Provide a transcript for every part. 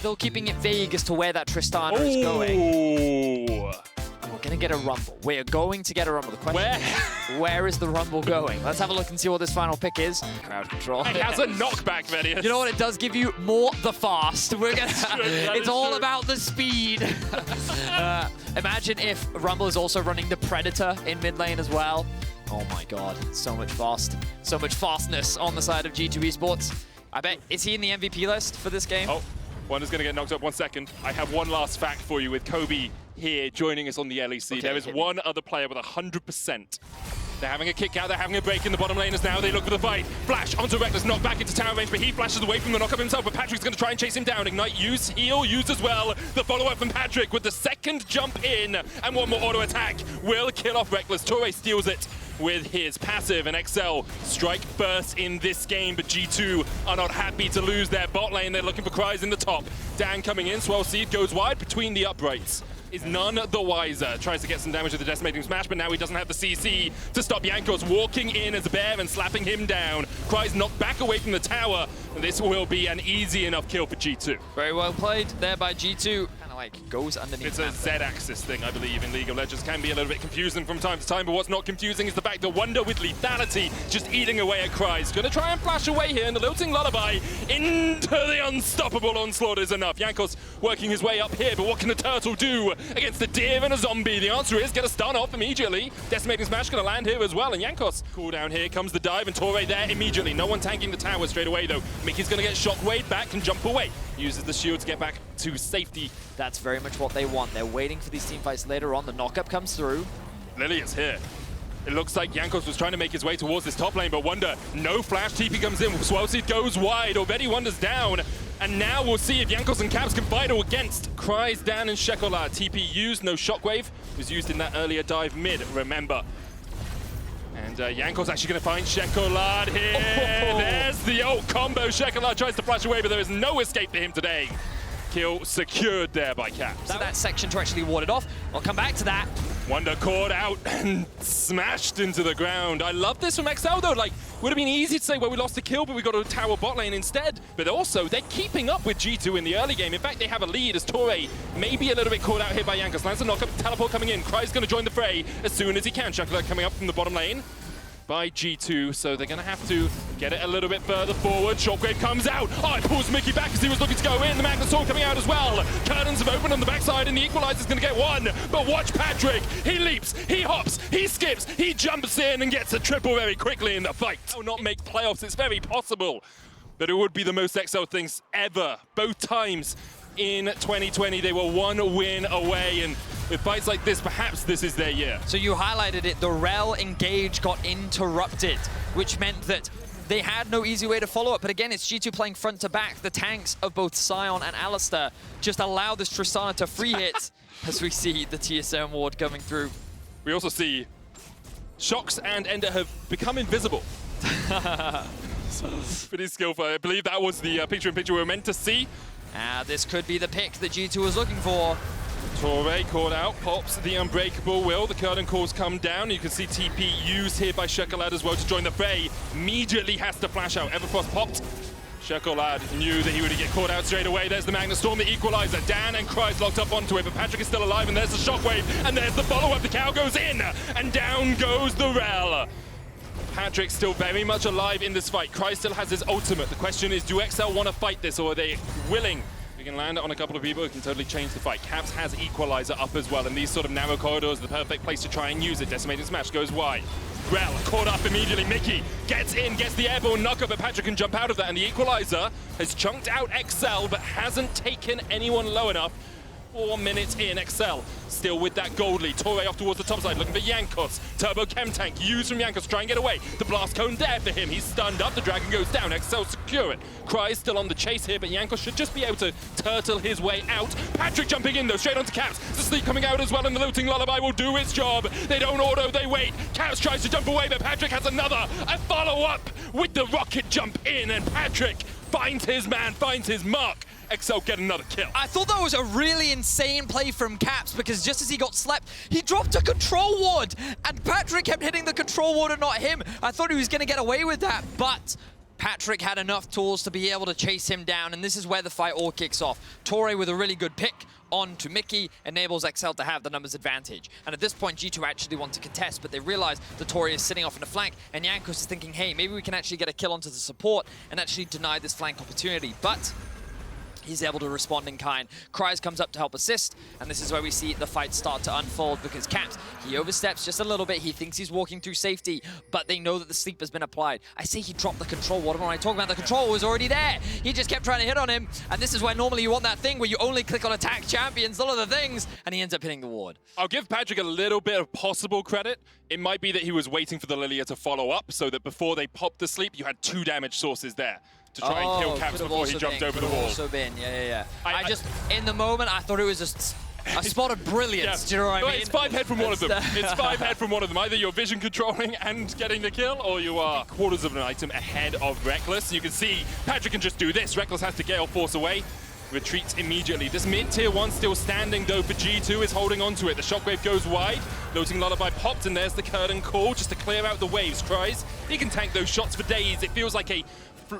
still keeping it vague as to where that Tristana is going. And we're going to get a Rumble. We're going to get a Rumble. The question is, where is the Rumble going? Let's have a look and see what this final pick is. Crowd control. He has a knockback, Venius. You know what? It does give you more the fast. We're gonna. It's all about the speed. Imagine if Rumble is also running the Predator in mid lane as well. Oh my god, so much fastness on the side of G2 Esports. I bet, is he in the MVP list for this game? Oh, Wunder's gonna get knocked up 1 second. I have one last fact for you with Kobe here joining us on the LEC. Okay, there is one other player with 100%. They're having a kick out, they're having a break in the bottom laners now. They look for the fight. Flash onto Reckless, knocked back into tower range, but he flashes away from the knock-up himself. But Patrick's going to try and chase him down. Ignite use, heal used as well. The follow-up from Patrick with the second jump in. And one more auto attack will kill off Reckless. Torre steals it with his passive, and XL strike first in this game, but G2 are not happy to lose their bot lane. They're looking for Cries in the top. Dan coming in, Swell Seed goes wide between the uprights. Is none the wiser. Tries to get some damage with the Decimating Smash, but now he doesn't have the CC to stop Jankos walking in as a bear and slapping him down. Cries knocked back away from the tower, and this will be an easy enough kill for G2. Very well played there by G2. Kind of like goes underneath. It's a Z-axis thing, I believe, in League of Legends. Can be a little bit confusing from time to time, but what's not confusing is the fact that Wunder with lethality just eating away at Cries. Gonna try and flash away here, and the Lilting Lullaby into the unstoppable onslaught is enough. Jankos working his way up here, but what can the turtle do against a deer and a zombie? The answer is get a stun off immediately. Decimating Smash gonna land here as well, and Jankos cooldown here, comes the dive, and Torre there immediately. No one tanking the tower straight away though. Mickey's gonna get Shockwave back and jump away. Uses the shield to get back to safety. That's very much what they want. They're waiting for these teamfights later on. The knockup comes through. Lily is here. It looks like Jankos was trying to make his way towards this top lane, but Wunder, no flash, TP comes in, Swellseed goes wide, already Wunder's down, and now we'll see if Jankos and Caps can fight against Cries, Dan, and Shekolad. TP used, no Shockwave, was used in that earlier dive mid, remember. And Jankos actually going to find Shekolad here. Oh. There's the old combo. Shekolad tries to flash away, but there is no escape for him today. Kill secured there by Caps. That section to actually ward it off. I'll come back to that. Wunder caught out and smashed into the ground. I love this from XL though. Like, would have been easy to say, well, we lost the kill, but we got a tower bot lane instead. But also, they're keeping up with G2 in the early game. In fact, they have a lead as Torre maybe a little bit caught out here by Jankos. Lands a knockup, teleport coming in. Cry's going to join the fray as soon as he can. Chocolate coming up from the bottom lane by G2, so they're going to have to get it a little bit further forward. Shockwave comes out. Oh, it pulls Mickey back as he was looking to go in. The Magnus Sword coming out as well. Curtains have opened on the backside, and the Equalizer's going to get one. But watch Patrick. He leaps, he hops, he skips, he jumps in and gets a triple very quickly in the fight. Will not make playoffs. It's very possible, but it would be the most XL things ever. Both times in 2020, they were one win away, and with fights like this, perhaps this is their year. So you highlighted it, the Rel engage got interrupted, which meant that they had no easy way to follow up. But again, it's G2 playing front to back. The tanks of both Sion and Alistair just allow this Tristana to free hit as we see the TSM ward coming through. We also see Shox and Ender have become invisible. Pretty skillful. I believe that was the picture-in-picture we were meant to see. This could be the pick that G2 was looking for. Torre caught out, pops the Unbreakable Will. The curtain calls come down. You can see TP used here by Shekolad as well to join the fray. Immediately has to flash out. Everfrost popped. Shekolad knew that he would get caught out straight away. There's the Magnus Storm, the Equalizer. Dan and Cries locked up onto it, but Patrick is still alive, and there's the Shockwave, and there's the follow-up. The cow goes in, and down goes the Rel. Patrick still very much alive in this fight. Cries still has his ultimate. The question is, do XL want to fight this, or are they willing? We can land it on a couple of people who can totally change the fight. Caps has Equalizer up as well, and these sort of narrow corridors are the perfect place to try and use it. Decimating Smash goes wide. Rel caught up immediately. Mickey gets in, gets the airborne knockup, but Patrick can jump out of that, and the Equalizer has chunked out XL, but hasn't taken anyone low enough. 4 minutes in, XL still with that gold lead. Torre off towards the top side, looking for Jankos. Turbo Chem Tank used from Jankos, try and get away. The blast cone there for him. He's stunned up, the dragon goes down. XL secure it. Cries still on the chase here, but Jankos should just be able to turtle his way out. Patrick jumping in though, straight onto Caps. The sleep coming out as well, and the Looting Lullaby will do its job. They don't auto, they wait. Caps tries to jump away, but Patrick has a follow-up with the rocket jump in, and Patrick finds his man, finds his mark. XL get another kill. I thought that was a really insane play from Caps, because just as he got slept, he dropped a control ward, and Patrick kept hitting the control ward and not him. I thought he was going to get away with that, but Patrick had enough tools to be able to chase him down, and this is where the fight all kicks off. Torre with a really good pick onto Mickey enables XL to have the numbers advantage. And at this point, G2 actually want to contest, but they realize that Torre is sitting off in the flank, and Jankos is thinking, hey, maybe we can actually get a kill onto the support and actually deny this flank opportunity. But he's able to respond in kind. Cries comes up to help assist, and this is where we see the fight start to unfold because Caps, he oversteps just a little bit. He thinks he's walking through safety, but they know that the sleep has been applied. I say he dropped the control. What am I talking about? The control was already there. He just kept trying to hit on him, and this is where normally you want that thing where you only click on attack champions, all of the things, and he ends up hitting the ward. I'll give Patrick a little bit of possible credit. It might be that he was waiting for the Lilia to follow up so that before they popped the sleep, you had 2 damage sources there to try and kill Caps before he jumped over the wall. Also been, yeah. I just, in the moment, I thought it was just a spot of brilliance. Do you know what I mean? It's 5 head from one of them. It's 5 head from one of them. Either you're vision controlling and getting the kill, or you are quarters of an item ahead of Reckless. You can see Patrick can just do this. Reckless has to Gale Force away. Retreats immediately. This mid-tier 1 still standing though for G2 is holding on to it. The shockwave goes wide. Looting Lullaby popped, and there's the curtain call just to clear out the waves. Cries, he can tank those shots for days. It feels like a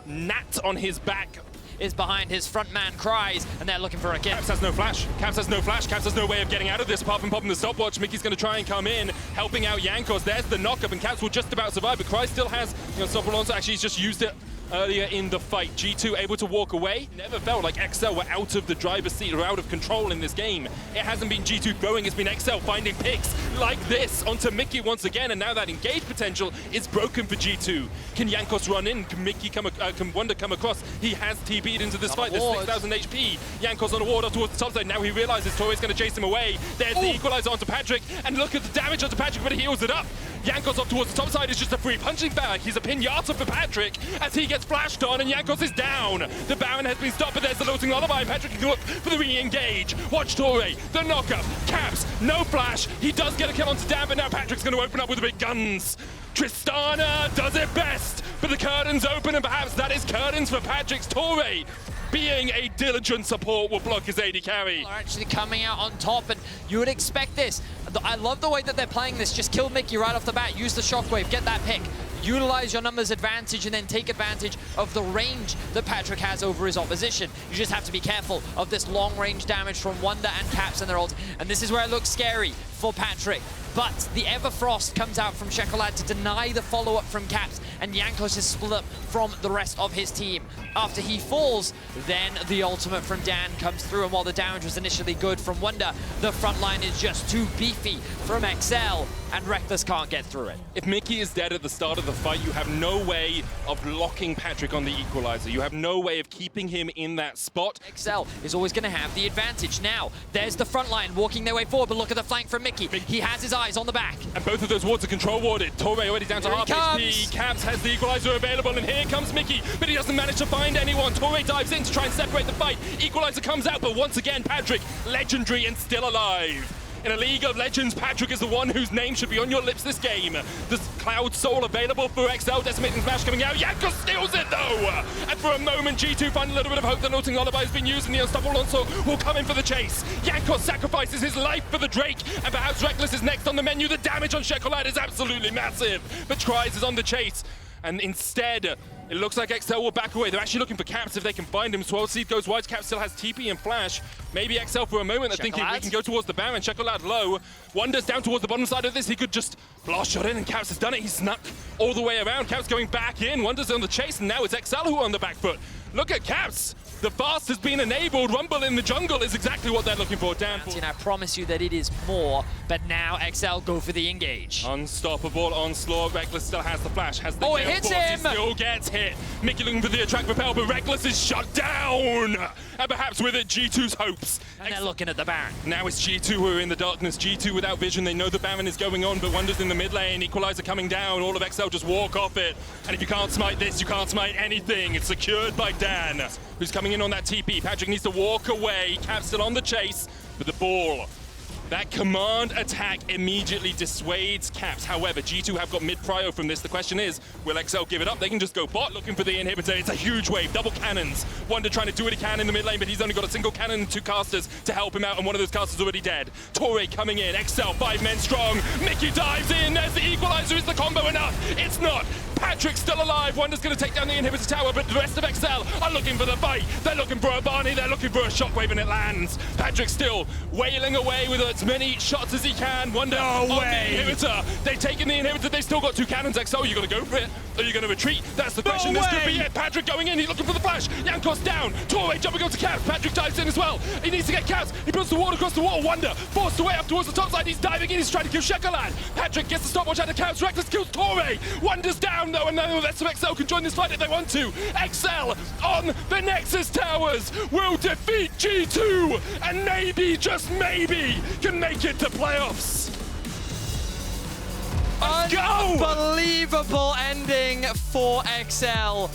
gnat on his back is behind his front man Cries, and they're looking for a kill. Caps has no flash. Caps has no flash. Caps has no way of getting out of this apart from popping the stopwatch. Mickey's going to try and come in, helping out Jankos. There's the knockup, and Caps will just about survive, but Cries still has, stop Alonso. Actually, he's just used it earlier in the fight. G2 able to walk away. Never felt like XL were out of the driver's seat or out of control in this game. It hasn't been G2 throwing, it's been XL finding picks like this onto Mickey once again, and now that engage potential is broken for G2. Can Jankos run in? Can Mickey come, can Wunder come across? He has TB'd into this fight. There's 6,000 HP. Jankos on a ward up towards the top side. Now he realizes Torre's going to chase him away. There's the equalizer onto Patrick, and look at the damage onto Patrick, but he heals it up. Jankos up towards the top side is just a free punching bag. He's a pinata for Patrick as he gets flashed on, and Jankos is down. The Baron has been stopped, but there's the looting Lullaby. Patrick can look for the re-engage. Watch Torre, the knockup, Caps, no flash. He does get a kill onto Dan, but now Patrick's going to open up with the big guns. Tristana does it best, but the curtain's open, and perhaps that is curtains for Patrick's Torre. Being a diligent support will block his AD carry. Are actually coming out on top, and you would expect this. I love the way that they're playing this. Just kill Mickey right off the bat, use the shockwave, get that pick. Utilize your numbers advantage and then take advantage of the range that Patrick has over his opposition. You just have to be careful of this long range damage from Wunder and Caps and their ult. And this is where it looks scary for Patrick. But the Everfrost comes out from Shekolad to deny the follow-up from Caps, and Jankos is split up from the rest of his team. After he falls, then the ultimate from Dan comes through, and while the damage was initially good from Wunder, the front line is just too beefy from XL, and Reckless can't get through it. If Mickey is dead at the start of the fight, you have no way of locking Patrick on the equalizer. You have no way of keeping him in that spot. XL is always going to have the advantage. Now, there's the front line walking their way forward, but look at the flank from Mickey. He has his eyes on the back. And both of those wards are control warded. Torre already down to half HP. Caps has the equalizer available, and here comes Mickey, but he doesn't manage to find anyone. Torre dives in to try and separate the fight. Equalizer comes out, but once again, Patrick, legendary and still alive. In a League of Legends, Patrick is the one whose name should be on your lips this game. The Cloud Soul available for XL, Decimating Smash coming out. Jankos steals it though! And for a moment, G2 find a little bit of hope. The Looting Lullaby has been used, and the Unstoppable Alonso will come in for the chase. Jankos sacrifices his life for the Drake, and perhaps Reckless is next on the menu. The damage on Shekolad is absolutely massive, but Tries is on the chase. And instead, it looks like XL will back away. They're actually looking for Caps if they can find him. Swirl Seed goes wide. Caps still has TP and Flash. Maybe XL for a moment are thinking we can go towards the Baron. Shekolad low. Wunder's down towards the bottom side of this. He could just blast shot in, and Caps has done it. He snuck all the way around. Caps going back in. Wunder's on the chase, and now it's XL who are on the back foot. Look at Caps. The fast has been enabled. Rumble in the jungle is exactly what they're looking for. Dan, I promise you that it is more, but now XL go for the engage. Unstoppable onslaught. Reckless still has the flash, has the it hits him! He still gets hit. Mickey looking for the attract repel, but Reckless is shut down! And perhaps with it, G2's hopes. And they're looking at the Baron. Now it's G2 who are in the darkness. G2 without vision. They know the Baron is going on, but Wunder's in the mid lane. Equalizer coming down. All of XL just walk off it. And if you can't smite this, you can't smite anything. It's secured by Dan, who's coming in on that TP. Patrick needs to walk away. Cap's still on the chase, but the ball. That command attack immediately dissuades Caps. However, G2 have got mid-prio from this. The question is, will XL give it up? They can just go bot looking for the inhibitor. It's a huge wave, double cannons. Wunder trying to do what he can in the mid lane, but he's only got a single cannon and 2 casters to help him out, and one of those casters already dead. Torre coming in, XL 5 men strong. Mickey dives in, there's the equalizer. Is the combo enough? It's not. Patrick still alive. Wunder's going to take down the inhibitor tower, but the rest of XL are looking for the fight. They're looking for a Barney. They're looking for a shockwave, and it lands. Patrick still wailing away with as many shots as he can. Wunder on the inhibitor. They've taken the inhibitor. They've still got 2 cannons. XL, you got to go for it. Are you going to retreat? That's the question. This could be it. Patrick going in. He's looking for the flash. Jankos down. Torway jumping onto Caps. Patrick dives in as well. He needs to get Caps. He puts the ward across the wall. Wunder forced away up towards the top side. He's diving in. He's trying to kill XL. Patrick gets the stopwatch out of Caps. Reckless kills Torway. Wunder's down though, and then the rest of XL can join this fight if they want to. XL on the Nexus towers will defeat G2 and maybe, just maybe, can make it to playoffs. Let's go! Unbelievable ending for XL.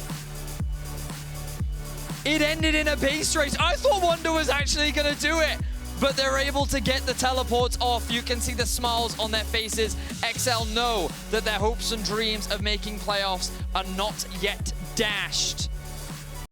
It ended in a base race. I thought Wunder was actually going to do it, but they're able to get the teleports off. You can see the smiles on their faces. XL know that their hopes and dreams of making playoffs are not yet dashed.